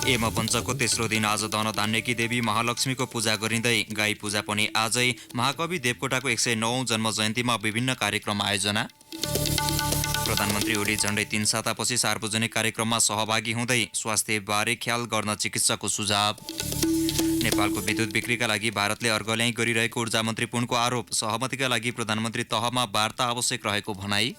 एमा पञ्चको तेस्रो दिन आज धनधान्यकी देवी महालक्ष्मीको पूजा गरिँदै गाई पूजा पनि आजै। महाकवि देवकोटाको 109औं जन्म जयन्तीमा विभिन्न कार्यक्रम आयोजना। प्रधानमन्त्री ओली झण्डै 3 सातापछि सार्वजनिक कार्यक्रममा सहभागी हुँदै स्वास्थ्यबारे ख्याल गर्न चिकित्सकको सुझाव। नेपालको विद्युत बिक्रीका लागि भारतले अर्गल्याई गरिरहेको ऊर्जा मन्त्री पुनको आरोप। सहमतिका लागि प्रधानमन्त्री तहमा वार्ता आवश्यक रहेको भनाई।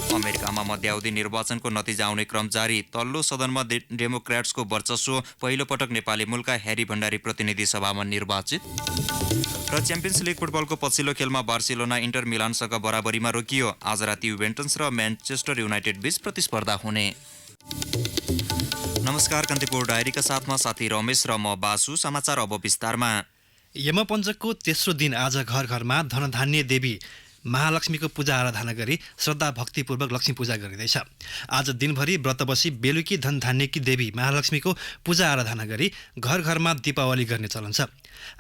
अमेरिकामा मध्यावधि निर्वाचनको नतिजा आउने क्रम जारी। तल्लो सदनमा डेमोक्र्याट्सको वर्चस्व। पहिलो पटक नेपाली मूलका ह्यारी भण्डारी प्रतिनिधि सभामा निर्वाचित। र च्याम्पियन्स लिग फुटबलको पछिल्लो खेलमा बार्सिलोना इन्टर मिलानसँग बराबरीमा रोकियो। आज राति युभेन्टस र म्यान्चेस्टर युनाइटेड बीच प्रतिस्पर्धा हुने। नमस्कार, कान्तिपुर डायरीका साथमा साथी रमेश र म बासु। समाचार अब विस्तारमा। यमपञ्चकको तेस्रो दिन आज घर घरमा धनधान्य देवी महालक्ष्मीको पूजा आराधना गरी श्रद्धा भक्तिपूर्वक लक्ष्मी पूजा गरिँदैछ। आज दिनभरि व्रत बसी बेलुकी धनधान्यकी देवी महालक्ष्मीको पूजा आराधना गरी घर घरमा दीपावली गर्ने चलन छ।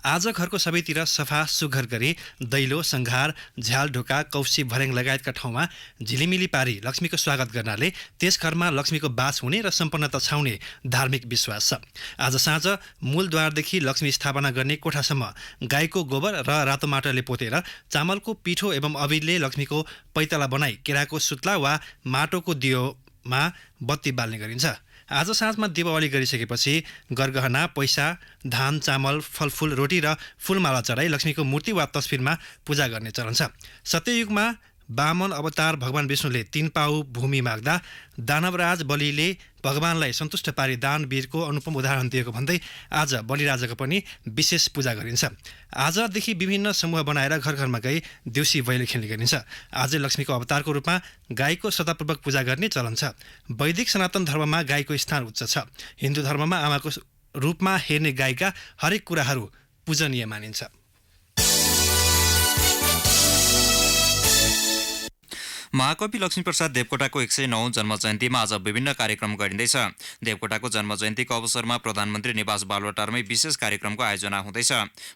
आज घरको सबैतिर सफा सुघर गरी दैलो, सङ्घार, झ्याल ढोका, कौसी, भर्याङ लगायतका ठाउँमा झिलिमिली पारी लक्ष्मीको स्वागत गर्नाले त्यस घरमा लक्ष्मीको बास हुने र सम्पन्नता छाउने धार्मिक विश्वास छ। आज साँझ मूलद्वारदेखि लक्ष्मी स्थापना गर्ने कोठासम्म गाईको गोबर र रातो माटोले पोतेर चामलको पिठो एवं अबिरले लक्ष्मीको पैताला बनाई केराको सुत्ला वा माटोको दियोमा बत्ती बाल्ने गरिन्छ। आज साँझमा दीपावली गरिसकेपछि गरगहना, पैसा, धान, चामल, फलफुल, रोटी र फुलमाला चढाई लक्ष्मीको मूर्ति वा तस्बिरमा पूजा गर्ने चलन छ। सत्ययुगमा वामन अवतार भगवान विष्णुले 3 पाउ भूमि माग्दा दानवराज बलिले भगवानलाई सन्तुष्ट पारी दानवीरको अनुपम उदाहरण दिएको भन्दै आज बलिराजाको पनि विशेष पूजा गरिन्छ। आजदेखि विभिन्न समूह बनाएर घर घरमा गई देउसी भैलो खेल्ने गरिन्छ। आज लक्ष्मीको अवतारको रूपमा गाईको श्रद्धापूर्वक पूजा गर्ने चलन छ। वैदिक सनातन धर्ममा गाईको स्थान उच्च छ। हिन्दू धर्ममा आमाको रूपमा हेर्ने गाईका हरेक कुराहरू पूजनीय मानिन्छ। महाकवि लक्ष्मीप्रसाद देवकोटाको 109औं जन्म जयन्तीमा आज विभिन्न कार्यक्रम गरिँदैछ। देवकोटाको जन्म जयन्तीको अवसरमा प्रधानमन्त्री निवास बालुवाटारमै विशेष कार्यक्रमको आयोजना हुँदैछ।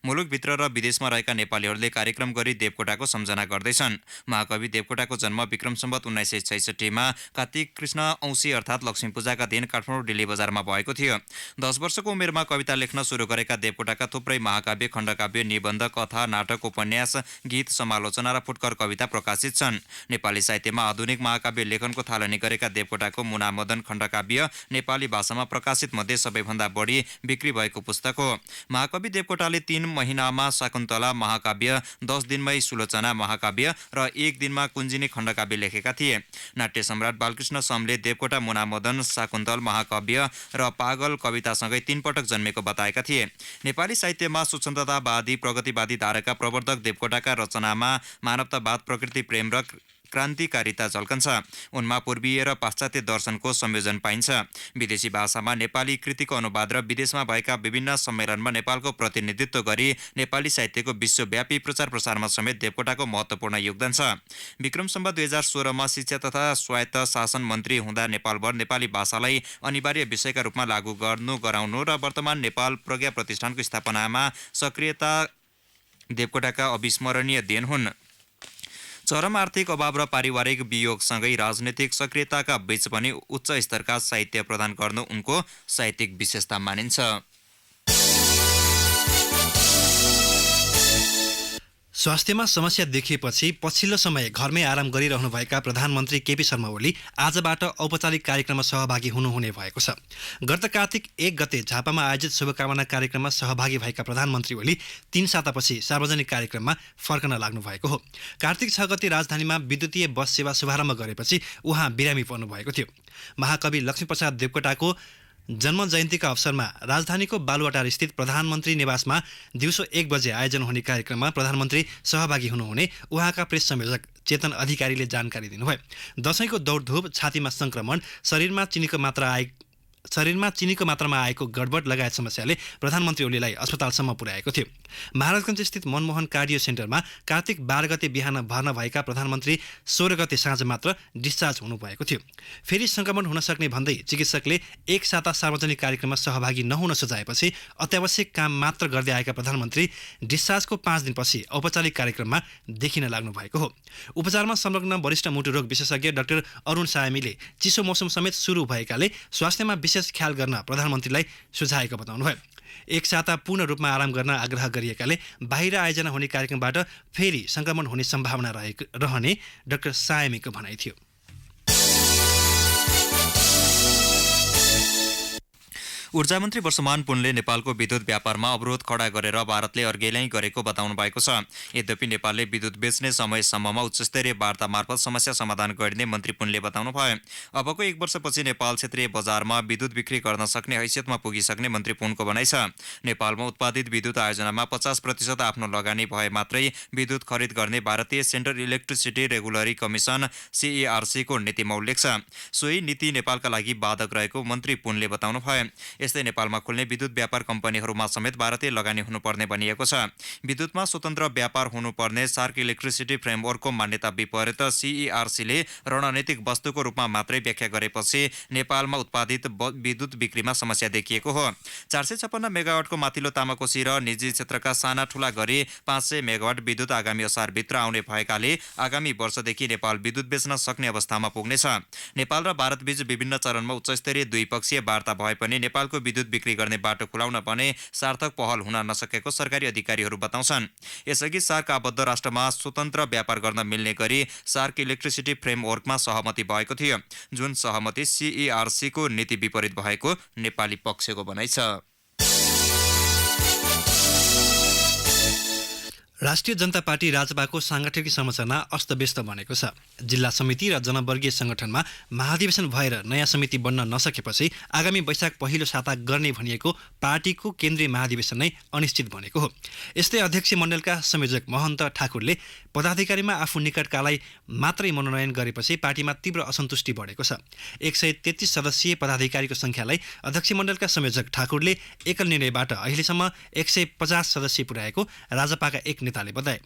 मुलुकभित्र र विदेशमा रहेका नेपालीहरूले कार्यक्रम गरी देवकोटाको सम्झना गर्दैछन्। महाकवि देवकोटाको जन्म विक्रम सम्वत 1966मा कार्तिक कृष्ण औँसी अर्थात् लक्ष्मी पूजाका दिन काठमाडौँ डिल्ली बजारमा भएको थियो। 10 वर्षको उमेरमा कविता लेख्न सुरु गरेका देवकोटाका थुप्रै महाकाव्य, खण्डकाव्य, निबन्ध, कथा, नाटक, उपन्यास, गीत, समालोचना र फुटकर कविता प्रकाशित छन्। नेपाली साहित्यमा आधुनिक महाकाव्य लेखनको थालनी गरेका देवकोटाको मुनामदन खण्डकाव्य नेपाली भाषामा प्रकाशित मध्ये सबैभन्दा बढी बिक्री भएको पुस्तक हो। महाकवि देवकोटाले 3 महिनामा शाकुन्तला महाकाव्य, 10 दिनमै सुलोचना महाकाव्य र 1 दिनमा कुञ्जिनी खण्डकाव्य लेखेका थिए। नाट्य सम्राट बालकृष्ण समले देवकोटा मुनामदन, शाकुन्तल महाकाव्य र पागल कवितासँगै 3 पटक जन्मेको बताएका थिए। नेपाली साहित्यमा स्वतन्त्रतावादी प्रगतिवादी धाराका प्रवर्तक देवकोटाका रचनामा मानवतावाद, प्रकृति प्रेम र क्रान्तिकारिता झल्कन्छ। उनमा पूर्वीय र पाश्चात्य दर्शनको संयोजन पाइन्छ। विदेशी भाषामा नेपाली कृतिको अनुवाद र विदेशमा भएका विभिन्न सम्मेलनमा नेपालको प्रतिनिधित्व गरी नेपाली साहित्यको विश्वव्यापी प्रचार प्रसारमा समेत देवकोटाको महत्त्वपूर्ण योगदान छ। विक्रम सम्वत 2016मा शिक्षा तथा स्वायत्त शासन मन्त्री हुँदा नेपालभर नेपाली भाषालाई अनिवार्य विषयका रूपमा लागू गराउनु र वर्तमान नेपाल प्रज्ञा प्रतिष्ठानको स्थापनामा सक्रियता देवकोटाका अविस्मरणीय देन हुन्। चरम आर्थिक अभाव र पारिवारिक वियोगसँगै राजनैतिक सक्रियताका बीच पनि उच्च स्तरका साहित्य प्रदान गर्नु उनको साहित्यिक विशेषता मानिन्छ। स्वास्थ्यमा समस्या देखिएपछि पछिल्लो समय घरमै आराम गरिरहनुभएका प्रधानमन्त्री केपी शर्मा ओली आजबाट औपचारिक कार्यक्रममा सहभागी हुनुहुने भएको छ। गत कार्तिक 1 गते झापामा आयोजित शुभकामना कार्यक्रममा सहभागी भएका प्रधानमन्त्री ओली 3 सातापछि सार्वजनिक कार्यक्रममा फर्कन लाग्नु भएको हो। कार्तिक 6 गते राजधानीमा विद्युतीय बस सेवा शुभारम्भ गरेपछि उहाँ बिरामी पर्नु भएको थियो। महाकवि लक्ष्मीप्रसाद देवकोटाको जन्म जयन्तीका अवसरमा राजधानीको बालुवाटार स्थित प्रधानमन्त्री निवासमा दिउँसो 1 बजे आयोजना हुने कार्यक्रममा प्रधानमन्त्री सहभागी हुनुहुने उहाँका प्रेस संयोजक चेतन अधिकारीले जानकारी दिनुभयो। दशैंको दौडधुप, छातीमा संक्रमण, शरीरमा चिनीको मात्रामा आएको गडबड लगायत समस्याले प्रधानमन्त्री ओलीलाई अस्पतालसम्म पुर्याएको थियो। महाराजगञ्ज स्थित मनमोहन कार्डियो सेन्टरमा कार्तिक 12 गते बिहान भर्ना भएका प्रधानमन्त्री 16 गते साँझ मात्र डिस्चार्ज हुनुभएको थियो। फेरि संक्रमण हुन सक्ने भन्दै चिकित्सकले 1 साता सार्वजनिक कार्यक्रममा सहभागी नहुन सुझाएपछि अत्यावश्यक काम मात्र गर्दै आएका प्रधानमन्त्री डिस्चार्जको 5 दिनपछि औपचारिक कार्यक्रममा देखिन लाग्नु भएको हो। उपचारमा संलग्न वरिष्ठ मुटु रोग विशेषज्ञ डाक्टर अरुण सायामीले चिसो मौसम समेत सुरु भएकाले स्वास्थ्यमा विशेष ख्याल गर्न प्रधानमन्त्रीलाई सुझाएको बताउनुभयो। एक साता पूर्ण रूपमा आराम गर्न आग्रह गरिएकाले बाहिर आयोजना हुने कार्यक्रमबाट फेरि संक्रमण हुने सम्भावना रहने डाक्टर सायमीको भनाइ थियो। ऊर्जा मन्त्री वर्षमान पुनले नेपालको विद्युत व्यापारमा अवरोध खडा गरेर भारतले अर्घेल्याई गरेको बताउनु भएको छ। यद्यपि नेपालले विद्युत बेच्ने समयसम्ममा उच्चस्तरीय वार्ता मार्फत समस्या समाधान गरिने मन्त्री पुनले बताउनुभयो। अबको 1 वर्षपछि नेपाल क्षेत्रीय बजारमा विद्युत बिक्री गर्न सक्ने हैसियतमा पुगिसक्ने मन्त्री पुनको भनाइ छ। नेपालमा उत्पादित विद्युत आयोजनामा 50% आफ्नो लगानी भए मात्रै विद्युत खरिद गर्ने भारतीय central electricity regulatory commission CERC को नीतिमा उल्लेख छ। सोही नीति नेपालका लागि बाधक रहेको मन्त्री पुनले बताउनुभयो। यस्तै नेपालमा खुल्ने विद्युत व्यापार कम्पनीहरूमा समेत भारतीय लगानी हुनुपर्ने भनिएको छ। विद्युतमा स्वतन्त्र व्यापार हुनुपर्ने सार्क इलेक्ट्रिसिटी फ्रेमवर्कको मान्यता विपरीत CERCले रणनीतिक वस्तुको रूपमा मात्रै व्याख्या गरेपछि नेपालमा उत्पादित विद्युत बिक्रीमा समस्या देखिएको हो। 456 मेगावाटको माथिल्लो तामाकोशी र निजी क्षेत्रका साना ठुला गरी 500 मेगावाट विद्युत आगामी असारभित्र आउने भएकाले आगामी वर्षदेखि नेपाल विद्युत बेच्न सक्ने अवस्थामा पुग्नेछ। नेपाल र भारतबीच विभिन्न चरणमा उच्चस्तरीय द्विपक्षीय वार्ता भए पनि नेपालको विद्युत बिक्री गर्ने बाटो खुलाउन भने सार्थक पहल हुन नसकेको सरकारी अधिकारीहरू बताउँछन्। यसअघि सार्क आबद्ध राष्ट्रमा स्वतन्त्र व्यापार गर्न मिल्ने गरी सार्क इलेक्ट्रिसिटी फ्रेमवर्कमा सहमति भएको थियो, जुन सहमति CERC को नीति विपरीत भएको नेपाली पक्षको भनाइ छ। राष्ट्रिय जनता पार्टी राजपाको सांगठनिक संरचना अस्तव्यस्त बनेको छ। जिल्ला समिति र जनवर्गीय संगठनमा महाधिवेशन भएर नयाँ समिति बन्न नसकेपछि आगामी वैशाख पहिलो साता गर्ने भनिएको पार्टीको केन्द्रीय महाधिवेशन नै अनिश्चित बनेको हो। यस्तै अध्यक्ष मण्डलका संयोजक महन्त ठाकुरले पदाधिकारीमा आफू निकटकालाई मात्रै मनोनयन गरेपछि पार्टीमा तीव्र असन्तुष्टि बढेको छ। 133 सदस्यीय पदाधिकारीको संख्यालाई अध्यक्ष मण्डलका संयोजक ठाकुरले एकल निर्णयबाट अहिलेसम्म 150 सदस्य पुर्याएको राजपाका एक नेताले बताए।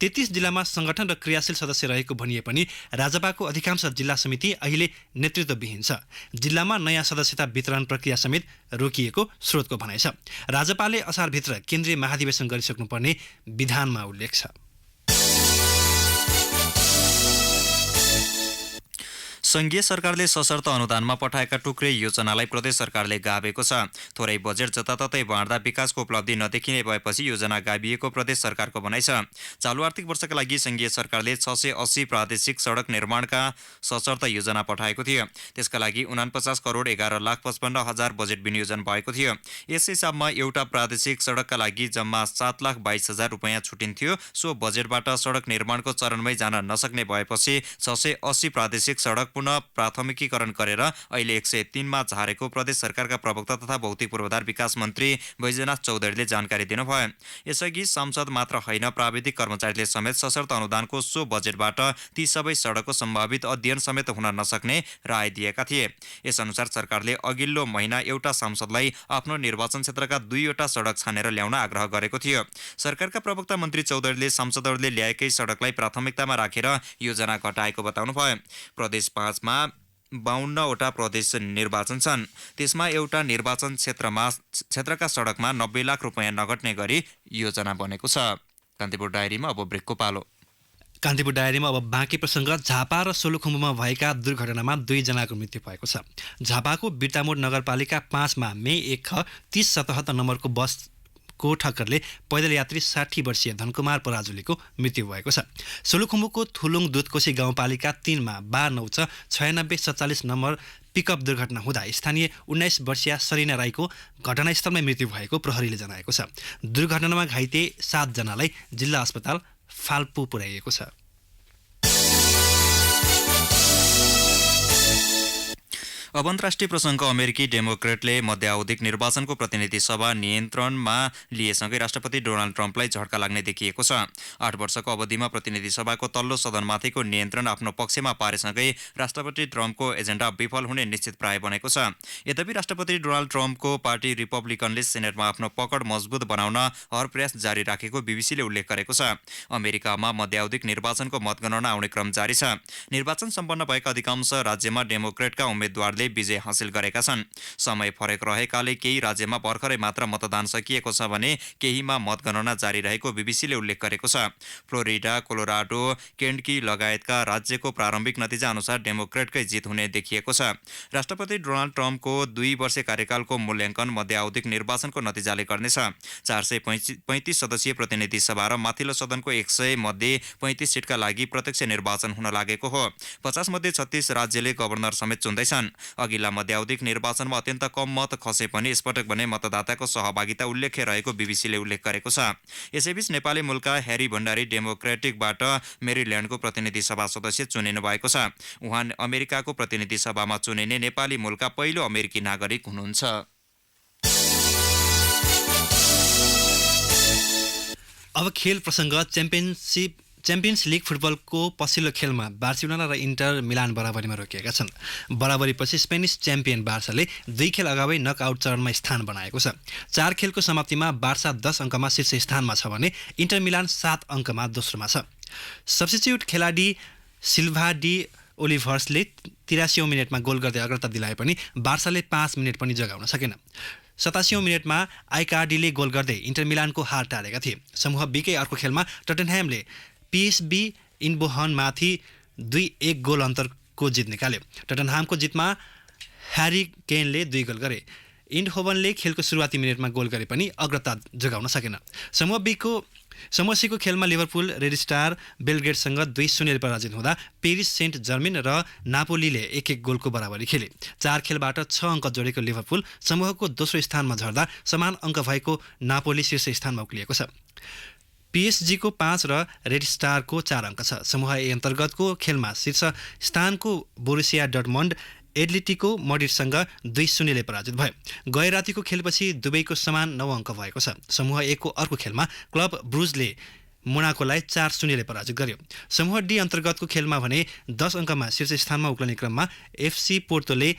33 जिल्लामा संगठन र क्रियाशील सदस्य रहेको भनिए पनि राजपाको अधिकांश जिल्ला समिति अहिले नेतृत्वविहीन छ। जिल्लामा नयाँ सदस्यता वितरण प्रक्रिया समेत रोकिएको स्रोतको भनाइ छ। राजपाले असारभित्र केन्द्रीय महाधिवेशन गरिसक्नुपर्ने विधानमा उल्लेख छ। संघीय सरकारले सशर्त अनुदानमा पठाएका टुक्रे योजनालाई प्रदेश सरकारले गाभेको छ। थोरै बजेट जताततै बाँड्दा विकासको उपलब्धि नदेखिने भएपछि योजना गाभिएको प्रदेश सरकारको भनाइ छ। चालु आर्थिक वर्षका लागि संघीय सरकारले 680 प्रादेशिक सडक निर्माणका सशर्त योजना पठाएको थियो। त्यसका लागि 49 करोड 11,55,000 हजार बजेट विनियोजन भएको थियो। यस हिसाबमा एउटा प्रादेशिक सडकका लागि जम्मा 7,22,000 रुपैयाँ छुटिन्थ्यो। सो बजेटबाट सडक निर्माणको चरणमै जान नसक्ने भएपछि 680 प्रादेशिक सडक पुनः प्राथमिकीकरण गरेर अहिले 103 मा झारेको प्रदेश सरकारका प्रवक्ता तथा भौतिक पूर्वाधार विकास मन्त्री बैजनाथ चौधरीले जानकारी दिनुभयो। यसअघि सांसद मात्र होइन प्राविधिक कर्मचारीले समेत सशर्त अनुदानको सो बजेटबाट ती सबै सडकको सम्भावित अध्ययन समेत हुन नसक्ने राय दिएका थिए। यसअनुसार सरकारले अघिल्लो महिना एउटा सांसदलाई आफ्नो निर्वाचन क्षेत्रका 2वटा सडक छानेर ल्याउन आग्रह गरेको थियो। सरकारका प्रवक्ता मन्त्री चौधरीले सांसदहरूले ल्याएकै सडकलाई प्राथमिकतामा राखेर योजना घटाएको बताउनुभयो। प्रदेश 5 मा 52वटा प्रदेश निर्वाचन छन्। त्यसमा एउटा निर्वाचन क्षेत्रका सडकमा 90 लाख रुपैयाँ नघट्ने गरी योजना बनेको छ। कान्तिपुर डायरीमा अब ब्रेकको पालो। कान्तिपुर डायरीमा अब बाँकी प्रसङ्ग। झापा र सोलुखुम्बुमा भएका दुर्घटनामा 2 जनाको मृत्यु भएको छ। झापाको बिर्तामोड नगरपालिका 5 मा मे 1 ख 3077 नम्बरको बस को ठक्करले पैदल यात्री 60 वर्षीय धनकुमार पराजुलीको मृत्यु भएको छ। सोलुखुम्बुको थुलुङ दुधकोशी गाउँपालिका 3 मा 92 9647 नम्बर पिकअप दुर्घटना हुँदा स्थानीय 19 वर्षीय सरिना राईको घटनास्थलमै मृत्यु भएको प्रहरीले जनाएको छ। दुर्घटनामा घाइते 7 जनालाई जिल्ला अस्पताल फाल्पु पुर्याइएको छ। अब अन्तर्राष्ट्रिय प्रसङ्ग। अमेरिकी डेमोक्रेटले मध्यावधिक निर्वाचनको प्रतिनिधि सभा नियन्त्रणमा लिएसँगै राष्ट्रपति डोनाल्ड ट्रम्पलाई झड्का लाग्ने देखिएको छ। 8 वर्षको अवधिमा प्रतिनिधि सभाको तल्लो सदनमाथिको नियन्त्रण आफ्नो पक्षमा पारेसँगै राष्ट्रपति ट्रम्पको एजेन्डा विफल हुने निश्चित प्राय बनेको छ। यद्यपि राष्ट्रपति डोनाल्ड ट्रम्पको पार्टी रिपब्लिकनले सेनेटमा आफ्नो पकड मजबुत बनाउन हर प्रयास जारी राखेको बीबीसीले उल्लेख गरेको छ। अमेरिकामा मध्यावधिक निर्वाचनको मतगणना आउने क्रम जारी छ। निर्वाचन सम्पन्न भएका अधिकांश राज्यमा डेमोक्रेटका उम्मेद्वारले प्रतिशतले विजय हासिल गरेका छन्। समय फरक रहेकाले केही राज्यमा भर्खरै मात्र मतदान सकिएको छ भने केहीमा मतगणना जारी रहेको बीबीसीले उल्लेख गरेको छ। फ्लोरिडा, कोलोराडो, केन्टकी लगायतका राज्यको प्रारम्भिक नतिजा अनुसार डेमोक्रेटकै जित हुने देखिएको छ। राष्ट्रपति डोनाल्ड ट्रम्पको 2 वर्षे कार्यकालको मूल्याङ्कन मध्यावधिक निर्वाचनको नतिजाले गर्नेछ। 435 सदस्यीय प्रतिनिधि सभा र माथिल्लो सदनको 100 मध्ये 35 सीटका लागि प्रत्यक्ष निर्वाचन हुन लागेको हो। 50 मध्ये 36 राज्यले गभर्नर समेत चुन्दैछन्। अघिल्ला मध्यावधिक निर्वाचनमा अत्यन्त कम मत खसे पनि यसपटक भने मतदाताको सहभागिता उल्लेख्य रहेको बीबीसीले उल्लेख गरेको छ। यसैबीच नेपाली मूलका ह्यारी भण्डारी डेमोक्रेटिकबाट मेरील्यान्डको प्रतिनिधि सभा सदस्य चुनिनु भएको छ। उहाँ अमेरिकाको प्रतिनिधि सभामा चुनिने नेपाली मूलका पहिलो अमेरिकी नागरिक हुनुहुन्छ। अब खेल प्रसङ्ग। च्याम्पियन्स लिग फुटबलको पछिल्लो खेलमा बार्सिलोना र इन्टर मिलान बराबरीमा रोकिएका छन्। बराबरीपछि स्पेनिस च्याम्पियन बार्साले 2 खेल अगावै नकआउट चरणमा स्थान बनाएको छ। 4 खेलको समाप्तिमा बार्सा 10 अङ्कमा शीर्ष स्थानमा छ भने इन्टर मिलान 7 अङ्कमा दोस्रोमा छ। सब्स्टिट्युट खेलाडी सिल्भा डी ओलिभर्सले 83औं मिनेटमा गोल गर्दै अग्रता दिलाए पनि बार्साले 5 मिनेट पनि जगाउन सकेन। 87औं मिनेटमा आइकार्डीले गोल गर्दै इन्टर मिलानको हार टारेका थिए। समूह बीकै अर्को खेलमा टटेनह्यामले पिएसबी इन्बोहनमाथि 2-1 गोल अन्तरको जित निकाल्यो। टटेनह्यामको जितमा ह्यारी केनले 2 गोल गरे। इन्डहोभनले खेलको सुरुवाती मिनेटमा गोल गरे पनि अग्रता जगाउन सकेन। समूह सीको खेलमा लिभरपुल रेड स्टार बेलग्रेडसँग 2-0 पराजित हुँदा पेरिस सेन्ट जर्मेन र नापोलीले 1-1 गोलको बराबरी खेले। 4 खेलबाट 6 अङ्क जोडेको लिभरपुल समूहको दोस्रो स्थानमा झर्दा समान अङ्क भएको नापोली शीर्ष स्थानमा उक्लिएको छ। पिएसजीको 5 र रेड स्टारको 4 अङ्क छ। समूह ए अन्तर्गतको खेलमा शीर्ष स्थानको बोरुसिया डर्टमन्ड एडलेटिको मड्रिडसँग 2-0 पराजित भयो। गए रातिको खेलपछि दुबईको समान 9 अङ्क भएको छ। समूह ए को अर्को खेलमा क्लब ब्रुजले मोनाकोलाई 4-0 पराजित गर्यो। समूह डी अन्तर्गतको खेलमा भने 10 अङ्कमा शीर्ष स्थानमा उक्लने क्रममा एफसी पोर्तोले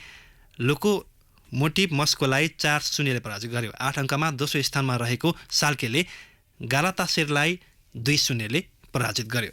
लोकोमोटिभ मस्कोलाई 4-0 पराजित गर्यो। 8 अङ्कमा दोस्रो स्थानमा रहेको साल्केले गालातासेरलाई 2-0 पराजित गर्यो।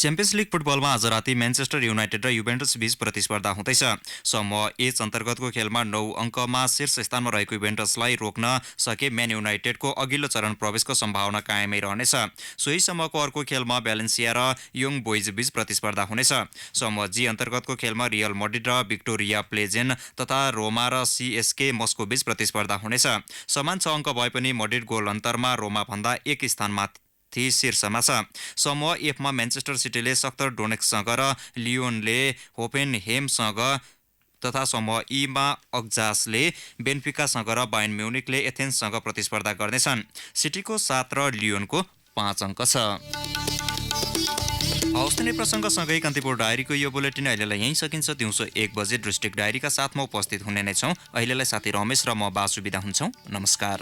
च्याम्पियन्स लिग फुटबलमा आज राति म्यान्चेस्टर युनाइटेड र युभेन्टस बीच प्रतिस्पर्धा हुँदैछ। समूह एच अन्तर्गतको खेलमा 9 अङ्कमा शीर्ष स्थानमा रहेको युभेन्टसलाई रोक्न सके म्यान युनाइटेडको अघिल्लो चरण प्रवेशको सम्भावना कायमै रहनेछ। सोही समूहको अर्को खेलमा भ्यालेन्सिया र यङ बोइज बीच प्रतिस्पर्धा हुनेछ। समूह जी अन्तर्गतको खेलमा रियल मड्रिड र भिक्टोरिया प्लेजेन तथा रोमा र सीएसके मस्को बीच प्रतिस्पर्धा हुनेछ। समान 6 अङ्क भए पनि मड्रिड गोल अन्तरमा रोमाभन्दा 1 स्थानमा शीर्षमा छ। समूह एफमा म्यान्चेस्टर सिटीले सक्तर डोनेक्ससँग र लियोनले होफेनहेमसँग तथा समूह ईमा अक्जासले बेन्फिकासँग र बायर्न म्युनिकले एथेन्ससँग प्रतिस्पर्धा गर्नेछन्। सिटीको 7 र लियोनको 5 अङ्क छ। हवस् नै प्रसङ्गसँगै कान्तिपुर डायरीको यो बुलेटिन अहिलेलाई यहीँ सकिन्छ। दिउँसो 1 बजे डिस्ट्रिक्ट डायरीका साथमा उपस्थित हुने नै छौँ। अहिलेलाई साथी रमेश र म बासु बिदा हुन्छौँ। नमस्कार।